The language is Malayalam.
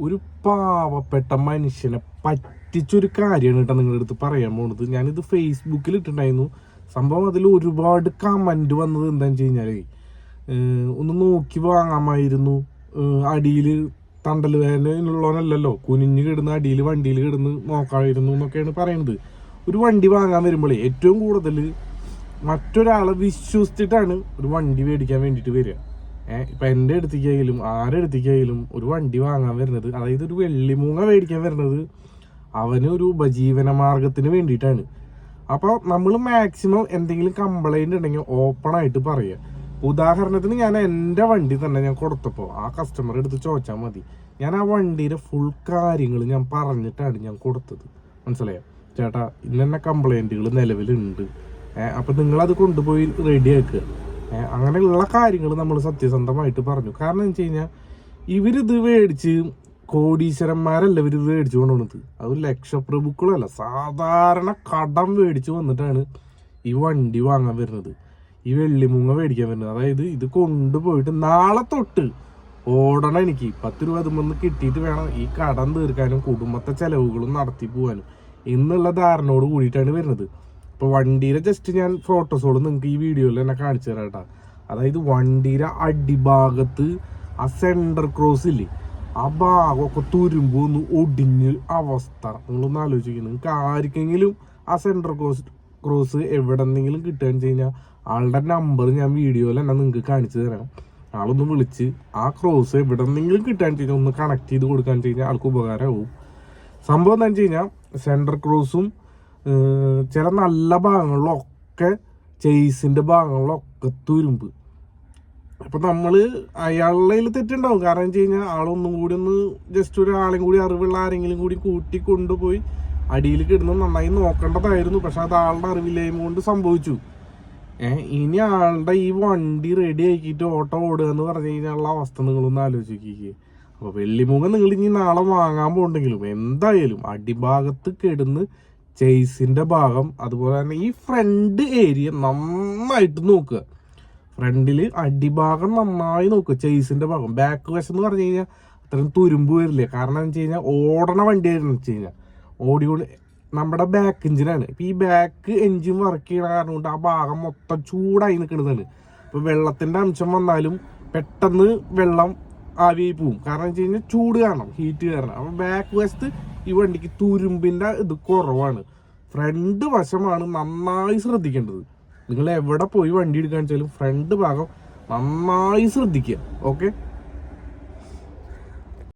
ഒരു പാവപ്പെട്ട മനുഷ്യനെ പറ്റിച്ചൊരു കാര്യമാണ് കേട്ടോ നിങ്ങളുടെ അടുത്ത് പറയാൻ പോണത്. ഞാനിത് ഫേസ്ബുക്കിൽ ഇട്ടിട്ടുണ്ടായിരുന്നു. സംഭവം അതിൽ ഒരുപാട് കമന്റ് വന്നത് എന്താണെന്ന് വെച്ച് കഴിഞ്ഞാലേ, ഒന്ന് നോക്കി വാങ്ങാമായിരുന്നു, അടിയിൽ തണ്ടൽ വേദനയുള്ളവനല്ലല്ലോ, കുനിഞ്ഞ് കിടന്ന് അടിയിൽ വണ്ടിയിൽ കിടന്ന് നോക്കാമായിരുന്നു എന്നൊക്കെയാണ് പറയുന്നത്. ഒരു വണ്ടി വാങ്ങാൻ വരുമ്പോഴേ ഏറ്റവും കൂടുതൽ മറ്റൊരാളെ വിശ്വസിച്ചിട്ടാണ് ഒരു വണ്ടി മേടിക്കാൻ വേണ്ടിയിട്ട് വരിക. ഇപ്പം എൻ്റെ അടുത്തേക്കായാലും ആരുടെ അടുത്തേക്കായാലും ഒരു വണ്ടി വാങ്ങാൻ വരുന്നത്, അതായത് ഒരു വെള്ളിമൂങ്ങ മേടിക്കാൻ വരുന്നത് അവന് ഒരു ഉപജീവന മാർഗത്തിന് വേണ്ടിയിട്ടാണ്. അപ്പോൾ നമ്മൾ മാക്സിമം എന്തെങ്കിലും കംപ്ലൈൻറ്റ് ഉണ്ടെങ്കിൽ ഓപ്പണായിട്ട് പറയുക. ഉദാഹരണത്തിന് ഞാൻ എൻ്റെ വണ്ടി തന്നെ ഞാൻ കൊടുത്തപ്പോൾ ആ കസ്റ്റമർ എടുത്ത് ചോദിച്ചാൽ മതി, ഞാൻ ആ വണ്ടിയുടെ ഫുൾ കാര്യങ്ങൾ ഞാൻ പറഞ്ഞിട്ടാണ് ഞാൻ കൊടുത്തത്. മനസ്സിലായോ ചേട്ടാ, ഇന്നെ കംപ്ലൈൻറ്റുകൾ നിലവിലുണ്ട്, അപ്പം നിങ്ങളത് കൊണ്ടുപോയി റെഡിയാക്കുക. അങ്ങനെയുള്ള കാര്യങ്ങൾ നമ്മൾ സത്യസന്ധമായിട്ട് പറഞ്ഞു. കാരണം എന്ന് വെച്ച് കഴിഞ്ഞാൽ ഇവരിത് മേടിച്ച് കോടീശ്വരന്മാരല്ല ഇവരിത് മേടിച്ചു കൊണ്ടുവന്നത്, അത് ലക്ഷപ്രഭുക്കളല്ല, സാധാരണ കടം മേടിച്ച് വന്നിട്ടാണ് ഈ വണ്ടി വാങ്ങാൻ വരുന്നത്, ഈ വെള്ളിമൂങ്ങ മേടിക്കാൻ വരുന്നത്. അതായത് ഇത് കൊണ്ടുപോയിട്ട് നാളെ തൊട്ട് ഓടണം, എനിക്ക് 10 രൂപ അതുമെന്ന് കിട്ടിയിട്ട് വേണം ഈ കടം തീർക്കാനും കുടുംബത്തെ ചെലവുകളും നടത്തി പോകാനും എന്നുള്ള ധാരണയോട് കൂടിയിട്ടാണ് വരുന്നത്. ഇപ്പോൾ വണ്ടിയുടെ ജസ്റ്റ് ഞാൻ ഫോട്ടോസുകൾ നിങ്ങൾക്ക് ഈ വീഡിയോയിൽ തന്നെ കാണിച്ചു തരാം കേട്ടോ. അതായത് വണ്ടിയുടെ അടിഭാഗത്ത് ആ സെൻറ്റർ ക്രോസ് ഇല്ലേ, ആ ഭാഗമൊക്കെ തുരുമ്പൊന്ന് ഒടിഞ്ഞ് അവസ്ഥ നിങ്ങളൊന്ന് ആലോചിക്കുന്നത്. നിങ്ങൾക്ക് ആർക്കെങ്കിലും ആ സെൻറ്റർ ക്രോസ് എവിടെന്നെങ്കിലും കിട്ടുകയെന്ന് വെച്ച് കഴിഞ്ഞാൽ ആളുടെ നമ്പർ ഞാൻ വീഡിയോയിൽ തന്നെ നിങ്ങൾക്ക് കാണിച്ചു തരാം. ആളൊന്ന് വിളിച്ച് ആ ക്രോസ് എവിടെന്നെങ്കിലും കിട്ടുകയെന്ന് വെച്ച് കഴിഞ്ഞാൽ ഒന്ന് കണക്ട് ചെയ്ത് കൊടുക്കാന്ന് വെച്ച് കഴിഞ്ഞാൽ ആൾക്ക് ഉപകാരമാവും. സംഭവം എന്താണെന്ന് വെച്ച് കഴിഞ്ഞാൽ സെൻറ്റർ ക്രോസും ചില നല്ല ഭാഗങ്ങളിലൊക്കെ ചെയ്സിൻ്റെ ഭാഗങ്ങളിലൊക്കെ തുരുമ്പ്. അപ്പം നമ്മൾ അയാളുടെ തെറ്റുണ്ടാവും. കാരണം വെച്ച് കഴിഞ്ഞാൽ ആളൊന്നും കൂടി ഒന്ന് ജസ്റ്റ് ഒരാളെയും കൂടി അറിവുള്ള ആരെങ്കിലും കൂടി കൂട്ടി കൊണ്ടുപോയി അടിയിൽ കിടന്ന് നന്നായി നോക്കേണ്ടതായിരുന്നു. പക്ഷെ അത് ആളുടെ അറിവില്ലായ്മ കൊണ്ട് സംഭവിച്ചു. ഇനി ആളുടെ ഈ വണ്ടി റെഡി ആക്കിയിട്ട് ഓട്ടോ ഓടുക എന്ന് പറഞ്ഞു കഴിഞ്ഞാലുള്ള അവസ്ഥ നിങ്ങളൊന്ന് ആലോചിക്കുക. അപ്പോൾ വെള്ളിമൂങ്ങ നിങ്ങൾ ഇനി നാളെ വാങ്ങാൻ പോകണ്ടെങ്കിലും എന്തായാലും അടിഭാഗത്ത് കിടന്ന് ചെയ്സിൻ്റെ ഭാഗം, അതുപോലെ തന്നെ ഈ ഫ്രണ്ട് ഏരിയ നന്നായിട്ട് നോക്കുക. ഫ്രണ്ടിൽ അടിഭാഗം നന്നായി നോക്കുക, ചെയ്സിൻ്റെ ഭാഗം. ബാക്ക് വശം എന്ന് പറഞ്ഞു കഴിഞ്ഞാൽ അത്രയും തുരുമ്പ് വരില്ല. കാരണം എന്ന് വെച്ച് കഴിഞ്ഞാൽ ഓടണ വണ്ടിയായിരുന്നു വെച്ച് കഴിഞ്ഞാൽ ഓടിക്കൊണ്ട് നമ്മുടെ ബാക്ക് എഞ്ചിനാണ്. ഇപ്പം ഈ ബാക്ക് എഞ്ചിൻ വർക്ക് ചെയ്യണ കാരണം കൊണ്ട് ആ ഭാഗം മൊത്തം ചൂടായി നിൽക്കുന്നതാണ്. ഇപ്പോൾ വെള്ളത്തിൻ്റെ അംശം വന്നാലും പെട്ടെന്ന് വെള്ളം ആവിയായി പോവും. കാരണം വെച്ച് കഴിഞ്ഞാൽ ചൂട് കാരണം, ഹീറ്റ് കാരണം. അപ്പം ബാക്ക് വശത്ത് ഈ വണ്ടിക്ക് തുരുമ്പിൻ്റെ ഇത് കുറവാണ്. ഫ്രണ്ട് വശമാണ് നന്നായി ശ്രദ്ധിക്കേണ്ടത്. നിങ്ങൾ എവിടെ പോയി വണ്ടി എടുക്കാന്ന് വെച്ചാലും ഫ്രണ്ട് ഭാഗം നന്നായി ശ്രദ്ധിക്കുക. ഓക്കെ.